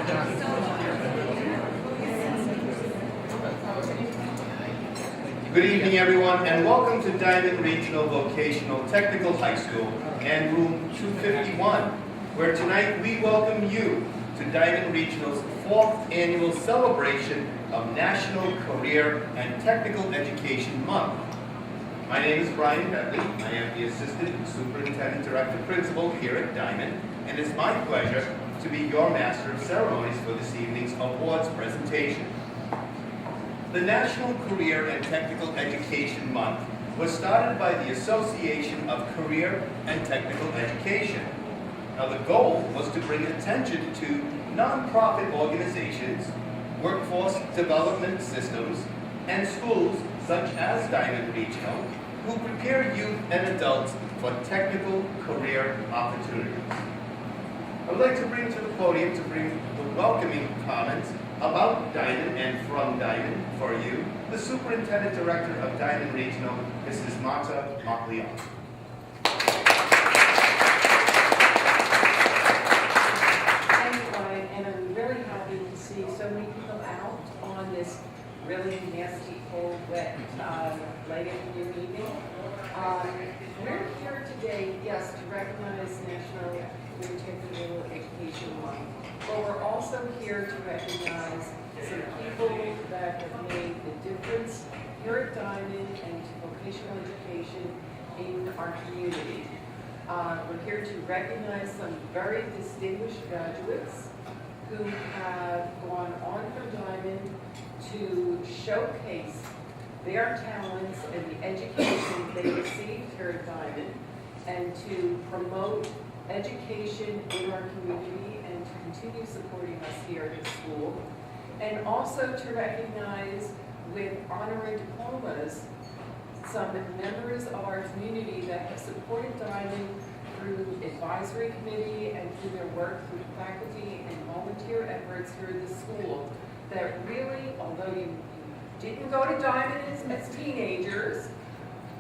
Good evening, everyone, and welcome to Diman Regional Vocational Technical High School and Room 251, where tonight we welcome you to Diman Regional's 4th annual celebration of National Career and Technical Education Month. My name is Brian Bentley. I am the Assistant Superintendent Director Principal here at Diman, and it's my pleasure to be your Master of Ceremonies for this evening's awards presentation. The National Career and Technical Education Month was started by the Association of Career and Technical Education. Now, the goal was to bring attention to nonprofit organizations, workforce development systems, and schools such as Diman Regional, who prepare youth and adults for technical career opportunities. I would like to bring to the podium to bring the welcoming comments about Diman and from Diman for you, the Superintendent Director of Diman Regional, Mrs. Marta Macleod. Thank you, Brian, and I'm very happy to see so many people out on this really nasty, cold, wet, late afternoon evening. We're here today, yes, to recognize National Career Technical Education Month, but we're also here to recognize some people that have made the difference here at Diman and to vocational education in our community. We're here to recognize some very distinguished graduates who have gone on from Diman to showcase their talents and the education they received here at Diman, and to promote education in our community and to continue supporting us here at the school, and also to recognize with honorary diplomas some members of our community that have supported Diman through advisory committee and through their work through faculty and volunteer efforts here at the school, that really, although you didn't go to Diman as teenagers,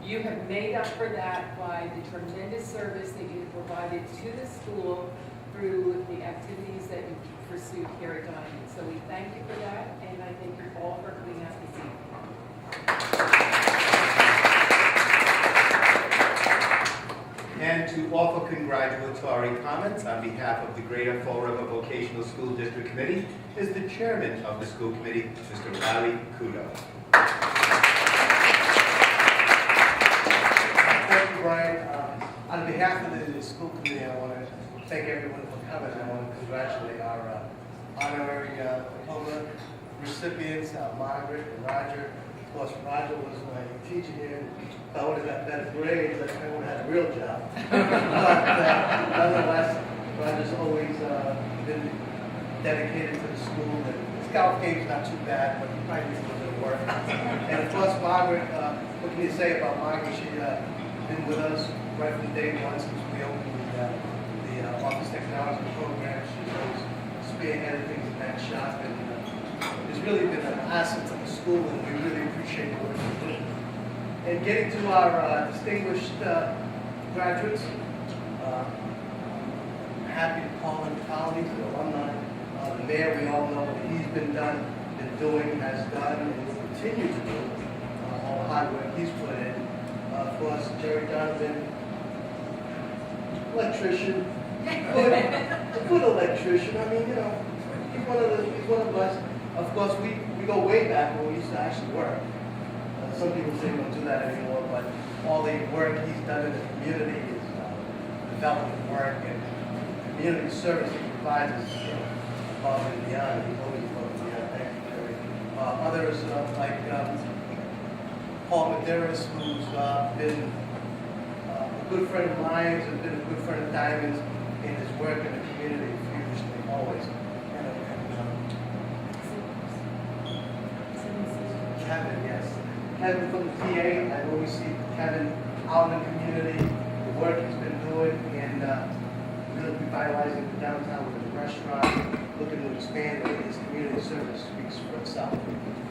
you have made up for that by the tremendous service that you have provided to the school through the activities that you pursued here at Diman. So we thank you for that, and I thank you all for coming out this evening. And to offer congratulatory comments on behalf of the Greater Fall River Vocational School District Committee is the Chairman of the School Committee, Mr. Larry Kudo. Thank you, Brian. On behalf of the school committee, I want to thank everyone for coming. I want to congratulate our honorary diploma recipients, Margaret and Roger. Of course, Roger was my teacher here. If I would have got better grades, I would have had a real job. But nonetheless, Roger's always been dedicated to the school. And the scout game's not too bad, but he probably needs a little bit of work. And of course, Margaret, what can you say about Margaret? She's been with us right from day one since we opened the office technology program. She's always spearheaded things in that shop, and it's really been an asset to the school, and we really appreciate the work you're doing. And getting to our distinguished graduates, I'm happy to call them colleagues and alumni. The mayor, we all know what he's been doing, has done, and will continue to do. All the hard work he's put in. Of course, Jerry Donovan, electrician, good electrician. I mean, you know, he's one of us. Of course, we go way back when we used to actually work. Some people say we don't do that anymore, but all the work he's done in the community is development work and community service he provides us above and beyond. He's always above and beyond. Thank you, Jerry. Others like Paul Medeiros, who's been a good friend of mine, has been a good friend of Diman's in his work in the community, furiously, always. Kevin, yes. Kevin from the TA, I always see Kevin out in the community, the work he's been doing, and really revitalizing the downtown with the restaurant, looking to expand his community service speaks for itself.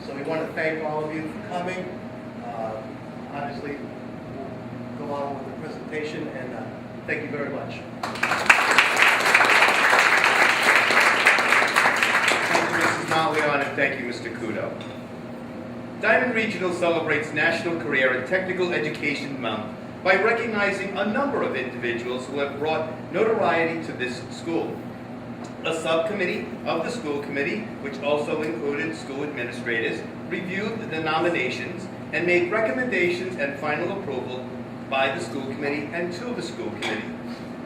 So we want to thank all of you for coming. Obviously, we'll go on with the presentation, and thank you very much. Thank you, Mr. Kudo. Diamond Regional celebrates National Career and Technical Education Month by recognizing a number of individuals who have brought notoriety to this school. A subcommittee of the school committee, which also included school administrators, reviewed the nominations and made recommendations and final approval by the school committee and to the school committee.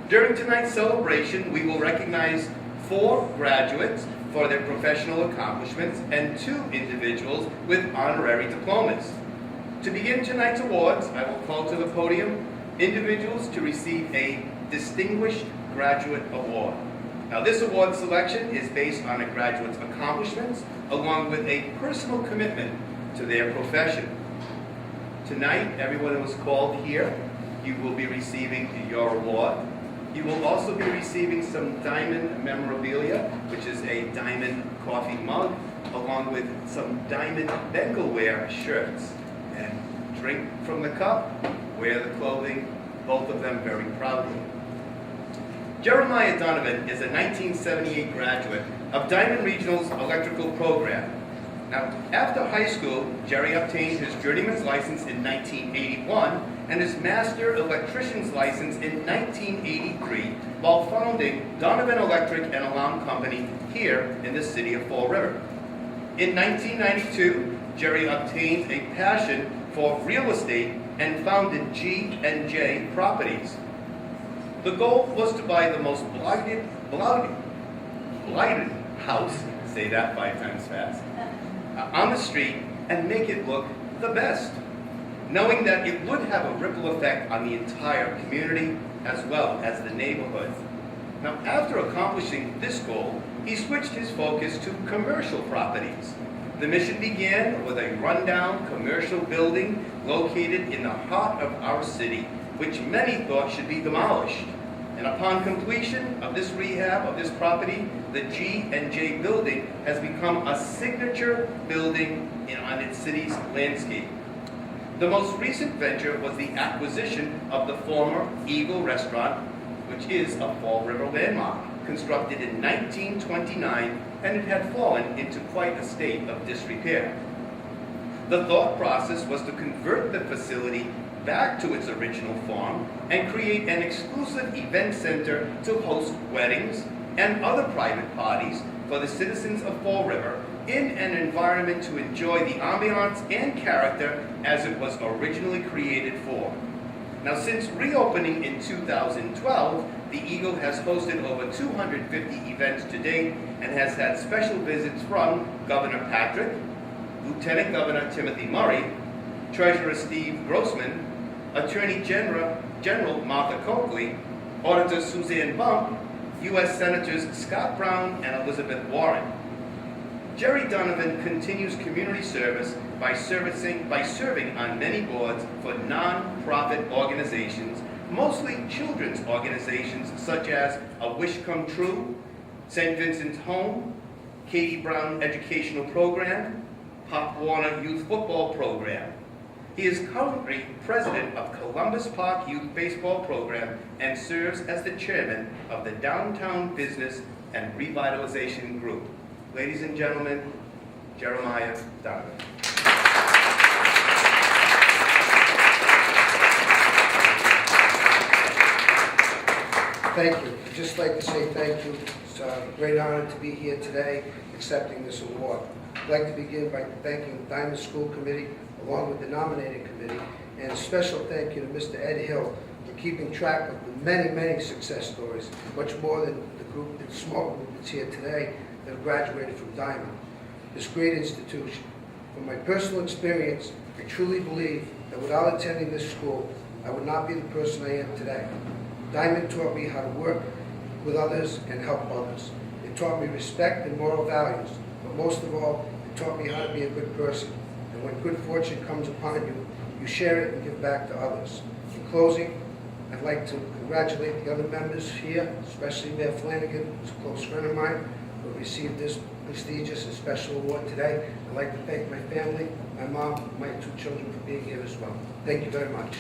During tonight's celebration, we will recognize 4 graduates for their professional accomplishments and 2 individuals with honorary diplomas. To begin tonight's awards, I will call to the podium individuals to receive a Distinguished Graduate Award. Now, this award selection is based on a graduate's accomplishments along with a personal commitment to their profession. Tonight, everyone who was called here, you will be receiving your award. You will also be receiving some Diamond memorabilia, which is a Diamond coffee mug, along with some Diamond Bengalware shirts. And drink from the cup, wear the clothing, both of them very proudly. Jeremiah Donovan is a 1978 graduate of Diamond Regional's electrical program. Now, after high school, Jerry obtained his journeyman's license in 1981 and his master electrician's license in 1983 while founding Donovan Electric and Alarm Company here in the city of Fall River. In 1992, Jerry obtained a passion for real estate and founded G&J Properties. The goal was to buy the most blighted house, say that 5 times fast, on the street and make it look the best, knowing that it would have a ripple effect on the entire community as well as the neighborhood. Now, after accomplishing this goal, he switched his focus to commercial properties. The mission began with a rundown commercial building located in the heart of our city, which many thought should be demolished. And upon completion of this rehab of this property, the G&J building has become a signature building on its city's landscape. The most recent venture was the acquisition of the former Eagle Restaurant, which is a Fall River landmark, constructed in 1929, and it had fallen into quite a state of disrepair. The thought process was to convert the facility back to its original form and create an exclusive event center to host weddings and other private parties for the citizens of Fall River in an environment to enjoy the ambiance and character as it was originally created for. Now, since reopening in 2012, the Eagle has hosted over 250 events to date and has had special visits from Governor Patrick, Lieutenant Governor Timothy Murray, Treasurer Steve Grossman, Attorney General Martha Coakley, Auditor Suzanne Bump, U.S. Senators Scott Brown and Elizabeth Warren. Jerry Donovan continues community service by serving on many boards for non-profit organizations, mostly children's organizations such as A Wish Come True, St. Vincent's Home, Katie Brown Educational Program, Pop Warner Youth Football Program. He is currently president of Columbus Park Youth Baseball Program and serves as the chairman of the Downtown Business and Revitalization Group. Ladies and gentlemen, Jeremiah Donovan. Thank you. I'd just like to say thank you. It's a great honor to be here today accepting this award. I'd like to begin by thanking the Diamond School Committee along with the nominating committee, and a special thank you to Mr. Ed Hill for keeping track of the many, many success stories, much more than the small group that's here today that have graduated from Diamond, this great institution. From my personal experience, I truly believe that without attending this school, I would not be the person I am today. Diamond taught me how to work with others and help others. It taught me respect and moral values, but most of all, it taught me how to be a good person. And when good fortune comes upon you, you share it and give back to others. In closing, I'd like to congratulate the other members here, especially Mayor Flanagan, who's a close friend of mine, who received this prestigious and special award today. I'd like to thank my family, my mom, my 2 children for being here as well. Thank you very much.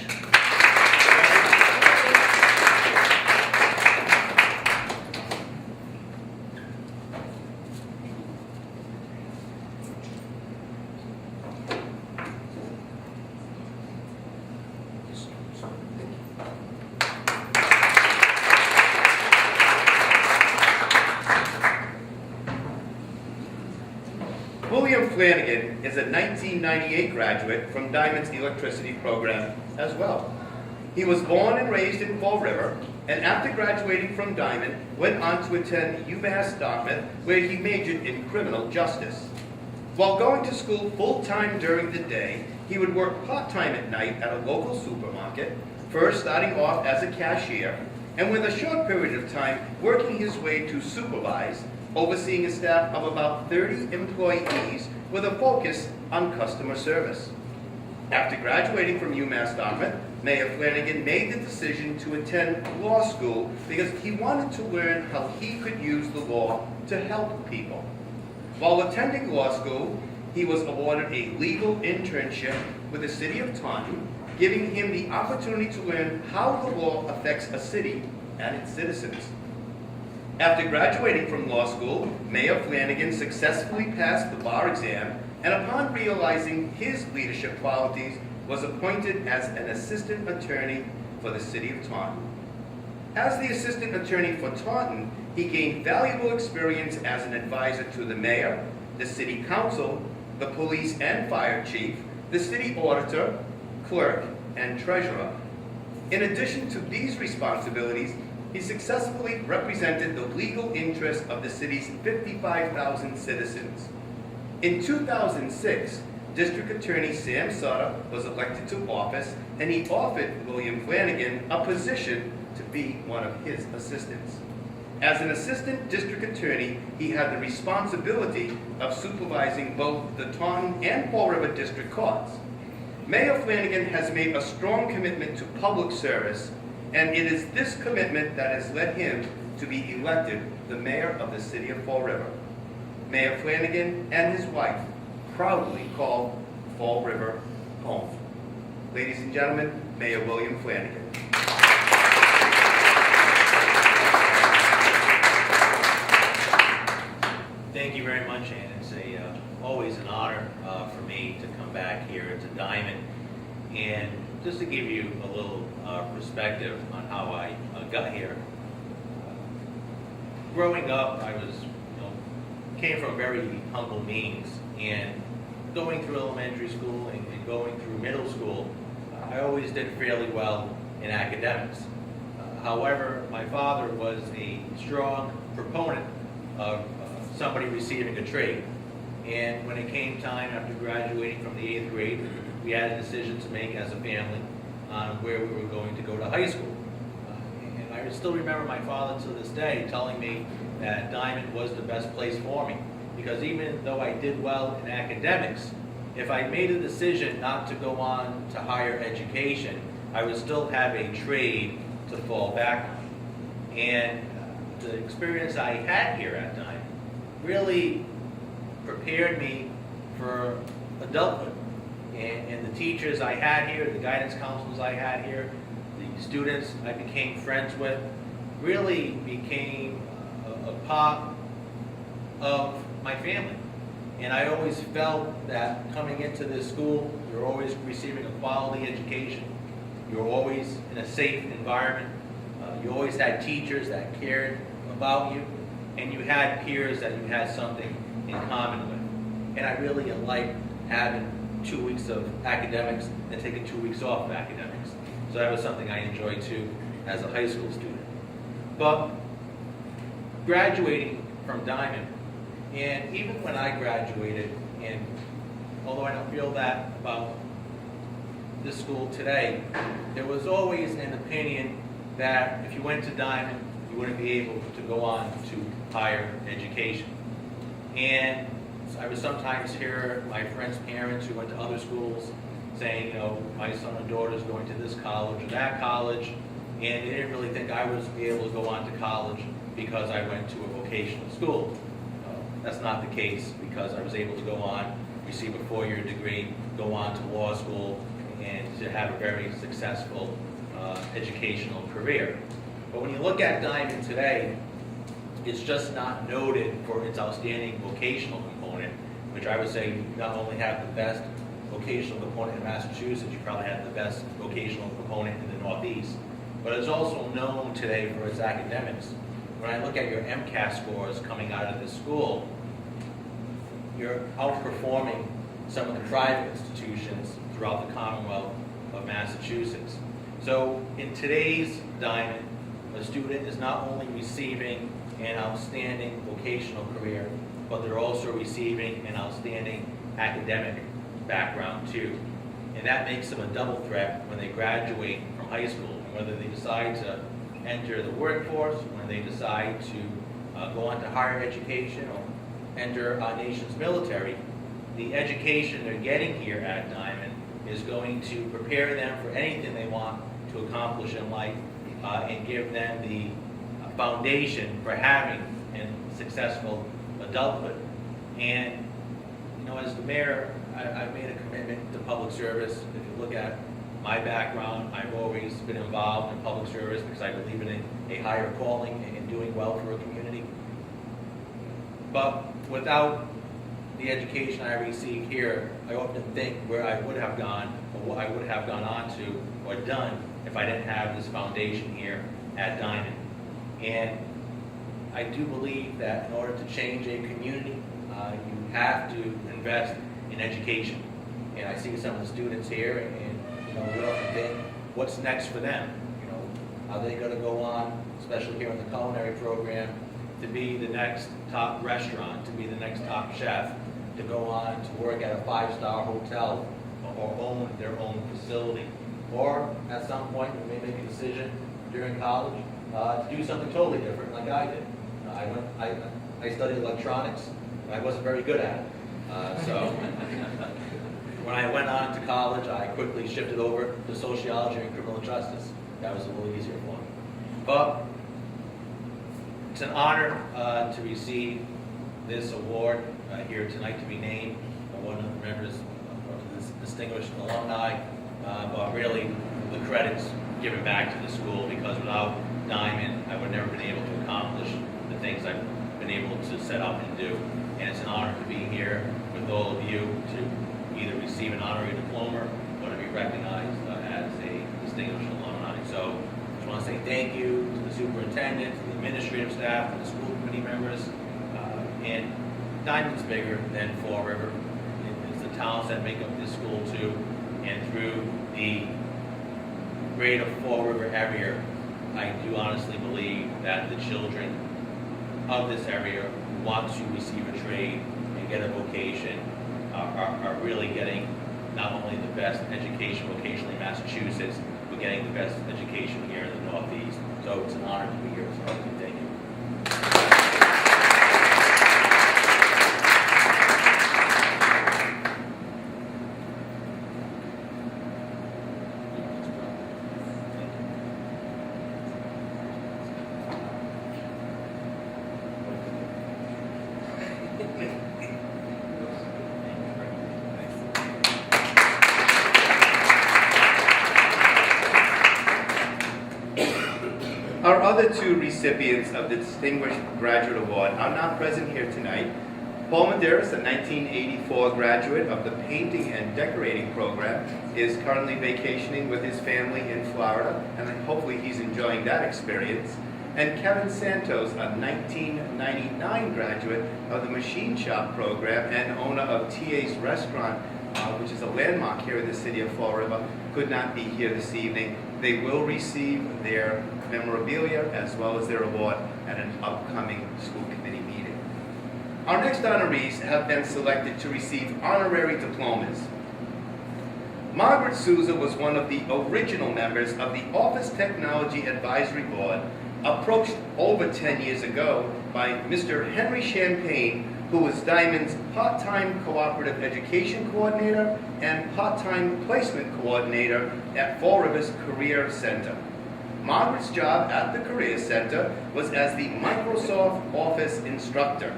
Flanagan is a 1998 graduate from Diamond's electricity program as well. He was born and raised in Fall River, and after graduating from Diamond, went on to attend UMass Dartmouth, where he majored in criminal justice. While going to school full-time during the day, he would work part-time at night at a local supermarket, first starting off as a cashier, and with a short period of time working his way to supervise, overseeing a staff of about 30 employees with a focus on customer service. After graduating from UMass Dartmouth, Mayor Flanagan made the decision to attend law school because he wanted to learn how he could use the law to help people. While attending law school, he was awarded a legal internship with the city of Taunton, giving him the opportunity to learn how the law affects a city and its citizens. After graduating from law school, Mayor Flanagan successfully passed the bar exam, and upon realizing his leadership qualities, was appointed as an assistant attorney for the city of Taunton. As the assistant attorney for Taunton, he gained valuable experience as an advisor to the mayor, the city council, the police and fire chief, the city auditor, clerk, and treasurer. In addition to these responsibilities, he successfully represented the legal interests of the city's 55,000 citizens. In 2006, District Attorney Sam Sutter was elected to office, and he offered William Flanagan a position to be one of his assistants. As an assistant district attorney, he had the responsibility of supervising both the Taunton and Fall River district courts. Mayor Flanagan has made a strong commitment to public service, and it is this commitment that has led him to be elected the mayor of the city of Fall River. Mayor Flanagan and his wife proudly call Fall River home. Ladies and gentlemen, Mayor William Flanagan. Thank you very much, Ann. It's always an honor for me to come back here to Diamond. And just to give you a little perspective on how I got here. Growing up, I was, came from very humble means, and going through elementary school and going through middle school, I always did fairly well in academics. However, my father was a strong proponent of somebody receiving a trade. And when it came time after graduating from the 8th grade, we had a decision to make as a family on where we were going to go to high school. And I still remember my father to this day telling me that Diamond was the best place for me. Because even though I did well in academics, if I made a decision not to go on to higher education, I would still have a trade to fall back on. And the experience I had here at Diamond really prepared me for adulthood. And the teachers I had here, the guidance counselors I had here, the students I became friends with, really became a part of my family. And I always felt that coming into this school, you're always receiving a quality education. You're always in a safe environment. You always had teachers that cared about you, and you had peers that you had something in common with. And I really liked having 2 weeks of academics and taking 2 weeks off of academics. So that was something I enjoyed too as a high school student. But graduating from Diamond, and even when I graduated, and although I don't feel that about this school today, there was always an opinion that if you went to Diamond, you wouldn't be able to go on to higher education. And I would sometimes hear my friends' parents who went to other schools saying, my son or daughter is going to this college or that college, and they didn't really think I was be able to go on to college because I went to a vocational school. That's not the case, because I was able to go on, receive a 4-year degree, go on to law school, and to have a very successful educational career. But when you look at Diamond today, it's just not noted for its outstanding vocational component, which I would say you not only have the best vocational component in Massachusetts, you probably have the best vocational component in the Northeast, but it's also known today for its academics. When I look at your MCAS scores coming out of this school, you're outperforming some of the private institutions throughout the Commonwealth of Massachusetts. So in today's Diamond, a student is not only receiving an outstanding vocational career, but they're also receiving an outstanding academic background too. And that makes them a double threat when they graduate from high school, whether they decide to enter the workforce, when they decide to go on to higher education or enter our nation's military. The education they're getting here at Diamond is going to prepare them for anything they want to accomplish in life and give them the foundation for having a successful adulthood. And, you know, as the mayor, I've made a commitment to public service. If you look at my background, I've always been involved in public service because I believe in a higher calling and doing well for a community. But without the education I received here, I often think where I would have gone or what I would have gone on to or done if I didn't have this foundation here at Diamond. And I do believe that in order to change a community, you have to invest in education. And I see some of the students here, and you know, we often think, what's next for them? You know, are they going to go on, especially here in the culinary program, to be the next top restaurant, to be the next top chef, to go on to work at a 5-star hotel or own their own facility? Or at some point, we may make a decision during college to do something totally different, like I did. I studied electronics, and I wasn't very good at it. So when I went on to college, I quickly shifted over to sociology and criminal justice. That was a little easier for me. But it's an honor to receive this award here tonight, to be named one of the members of this distinguished alumni. But really, the credit's given back to the school, because without Diamond, I would never been able to accomplish the things I've been able to set out and do. And it's an honor to be here with all of you to either receive an honorary diploma or to be recognized as a distinguished alumni. So I just want to say thank you to the superintendent, to the administrative staff, to the school committee members. And Diamond's bigger than Fall River. It's the towns that make up this school too. And through the greater Fall River area, I do honestly believe that the children of this area who want to receive a trade and get a vocation are really getting not only the best education vocationally in Massachusetts, but getting the best education here in the Northeast. So it's an honor to be here. So thank you. Our other two recipients of the Distinguished Graduate Award are not present here tonight. Paul Medeiros, a 1984 graduate of the Painting and Decorating program, is currently vacationing with his family in Florida, and hopefully he's enjoying that experience. And Kevin Santos, a 1999 graduate of the Machine Shop program and owner of TA's Restaurant, which is a landmark here in the city of Fall River, could not be here this evening. They will receive their memorabilia as well as their award at an upcoming school committee meeting. Our next honorees have been selected to receive honorary diplomas. Margaret Souza was one of the original members of the Office Technology Advisory Board, approached over 10 years ago by Mr. Henry Champagne, who was Diamond's part-time cooperative education coordinator and part-time placement coordinator at Fall River's Career Center. Margaret's job at the Career Center was as the Microsoft Office instructor.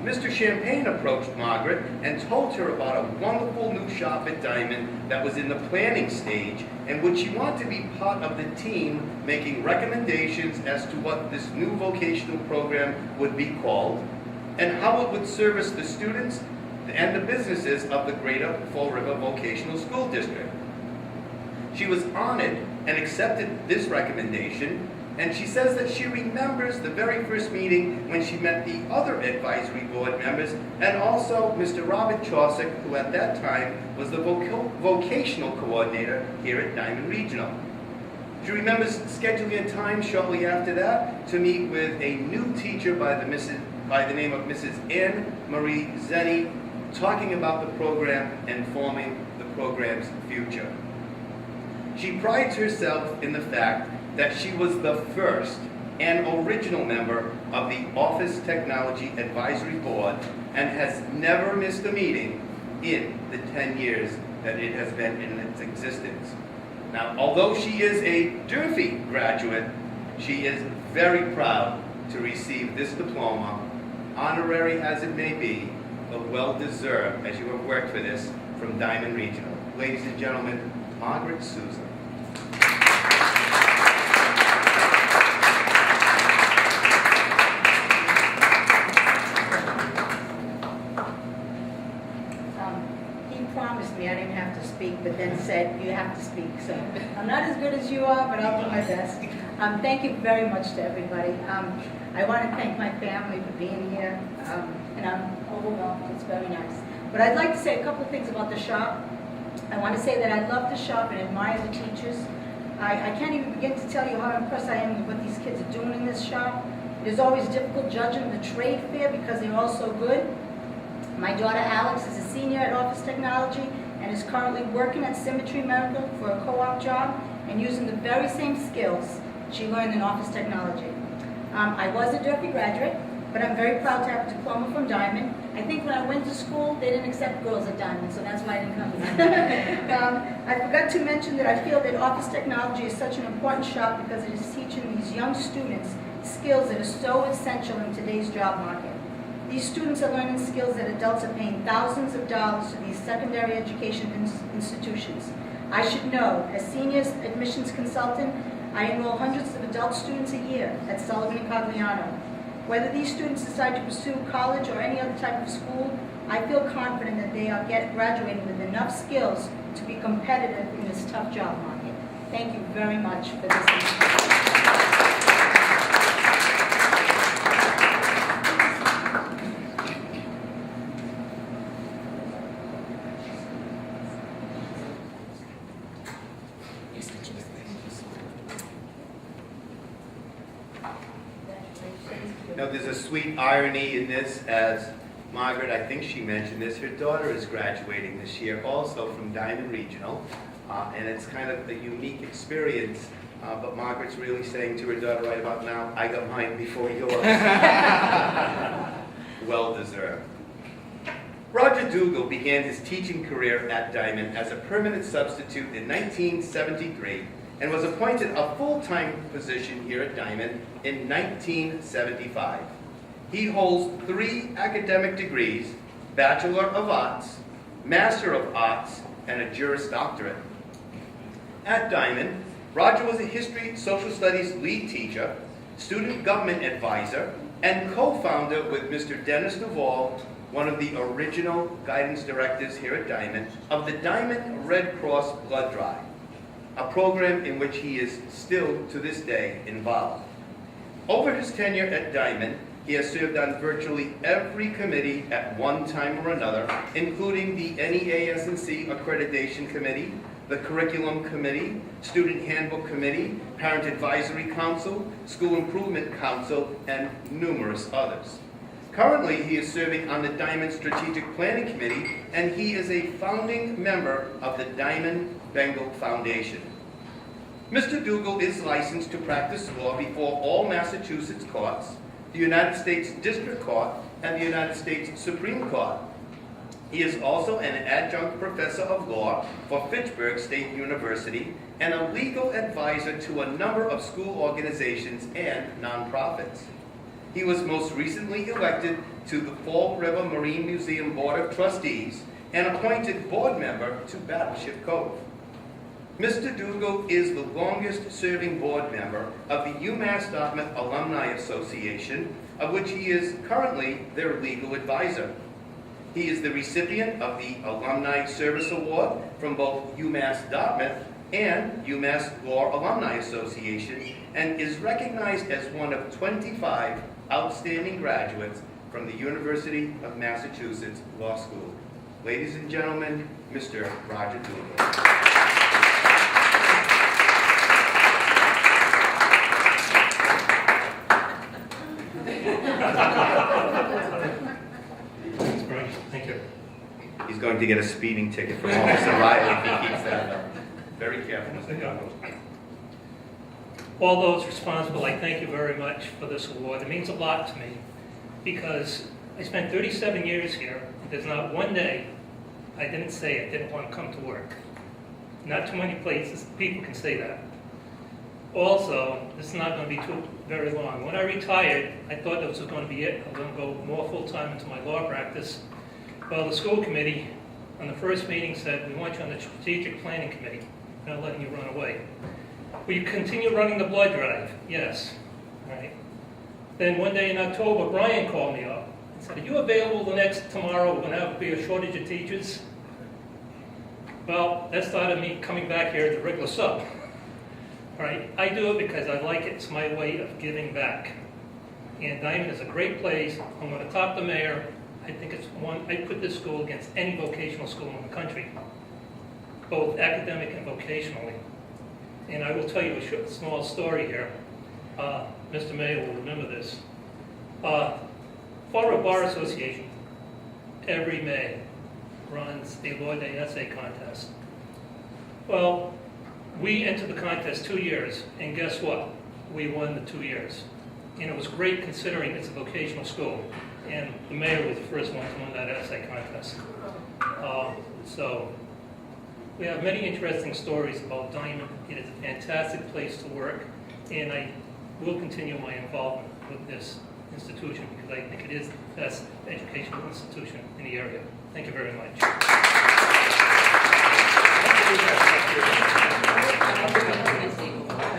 Mr. Champagne approached Margaret and told her about a wonderful new shop at Diamond that was in the planning stage and would she want to be part of the team making recommendations as to what this new vocational program would be called and how it would service the students and the businesses of the greater Fall River Vocational School District. She was honored and accepted this recommendation, And she says that she remembers the very first meeting when she met the other advisory board members and also Mr. Robert Chaucer, who at that time was the vocational coordinator here at Diman Regional. She remembers scheduling a time shortly after that to meet with a new teacher by the name of Mrs. Anne Marie Zenny, talking about the program and forming the program's future. She prides herself in the fact that she was the first and original member of the Office Technology Advisory Board and has never missed a meeting in the 10 years that it has been in its existence. Now, although she is a Durfee graduate, she is very proud to receive this diploma, honorary as it may be, but well-deserved as you have worked for this, from Diman Regional. Ladies and gentlemen, Margaret Souza. He promised me I didn't have to speak, but then said, you have to speak. So I'm not as good as you are, but I'll do my best. Thank you very much to everybody. I want to thank my family for being here, and I'm overwhelmed. It's very nice. But I'd like to say a couple of things about the shop. I want to say that I love the shop and admire the teachers. I can't even begin to tell you how impressed I am with what these kids are doing in this shop. It is always difficult judging the trade fair because they're all so good. My daughter Alex is a senior at Office Technology and is currently working at Symmetry Medical for a co-op job and using the very same skills she learned in Office Technology. I was a Durfee graduate, but I'm very proud to have a diploma from Diman. I think when I went to school, they didn't accept girls at Diman, so that's why I didn't come here. I forgot to mention that I feel that Office Technology is such an important shop because it is teaching these young students skills that are so essential in today's job market. These students are learning skills that adults are paying thousands of dollars to these secondary education institutions. I should know, as senior admissions consultant, I enroll hundreds of adult students a year at Sullivan and Cogliano. Whether these students decide to pursue college or any other type of school, I feel confident that they are graduating with enough skills to be competitive in this tough job market. Thank you very much for this. Now, there's a sweet irony in this, as Margaret, I think she mentioned this, her daughter is graduating this year also from Diman Regional, and it's kind of a unique experience, but Margaret's really saying to her daughter right about now, I got mine before yours. Well deserved. Roger Dougal began his teaching career at Diman as a permanent substitute in 1973 and was appointed a full-time position here at Diman in 1975. He holds 3 academic degrees, Bachelor of Arts, Master of Arts, and a Juris Doctorate. At Diman, Roger was a History Social Studies lead teacher, student government advisor, and co-founder with Mr. Dennis Dougal, one of the original guidance directors here at Diman, of the Diman Red Cross Blood Drive, a program in which he is still to this day involved. Over his tenure at Diman, he has served on virtually every committee at one time or another, including the NEAS&C Accreditation Committee, the Curriculum Committee, Student Handbook Committee, Parent Advisory Council, School Improvement Council, and numerous others. Currently, he is serving on the Diman Strategic Planning Committee, and he is a founding member of the Diman Bengal Foundation. Mr. Dougal is licensed to practice law before all Massachusetts courts, the United States District Court, and the United States Supreme Court. He is also an adjunct professor of law for Fitchburg State University and a legal advisor to a number of school organizations and nonprofits. He was most recently elected to the Fall River Marine Museum Board of Trustees and appointed board member to Battleship Cove. Mr. Dougal is the longest-serving board member of the UMass Dartmouth Alumni Association, of which he is currently their legal advisor. He is the recipient of the Alumni Service Award from both UMass Dartmouth and UMass Law Alumni Association, and is recognized as one of 25 outstanding graduates from the University of Massachusetts Law School. Ladies and gentlemen, Mr. Roger Dougal. That's great, thank you. He's going to get a speeding ticket from Officer Riley if he keeps that up. Very careful, Mr. Dougal. All those responsible, I thank you very much for this award. It means a lot to me because I spent 37 years here. There's not one day I didn't say I didn't want to come to work. Not too many places people can say that. Also, this is not going to be too very long. When I retired, I thought that was going to be it. I was going to go more full-time into my law practice. Well, the school committee on the first meeting said, we want you on the strategic planning committee. We're not letting you run away. Will you continue running the blood drive? Yes. All right. Then one day in October, Brian called me up and said, are you available tomorrow? We're going to be a shortage of teachers. Well, that started me coming back here at the regular sub. All right. I do it because I like it. It's my way of giving back. And Diman is a great place. I'm going to top the mayor. I think it's one, I put this school against any vocational school in the country, both academic and vocationally. And I will tell you a small story here. Mr. Mayor will remember this. Florida Bar Association, every May, runs the Law Day Essay Contest. Well, we entered the contest 2 years, and guess what? We won the 2 years. And it was great considering it's a vocational school. And the mayor was the first one to win that essay contest. So we have many interesting stories about Diman. It is a fantastic place to work, and I will continue my involvement with this institution because I think it is the best educational institution in the area. Thank you very much. Thank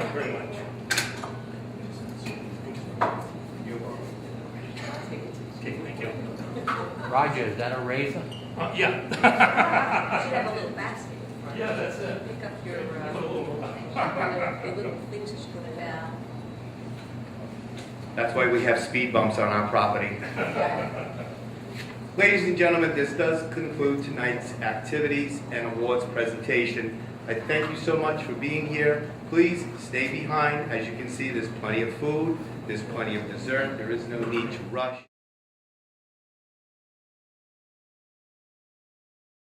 you very much. Okay, thank you. Roger, is that a razor? Yeah. You should have a little basket. Yeah, that's it. Pick up your, the little things that you put down. That's why we have speed bumps on our property. Ladies and gentlemen, this does conclude tonight's activities and awards presentation. I thank you so much for being here. Please stay behind. As you can see, there's plenty of food, there's plenty of dessert. There is no need to rush.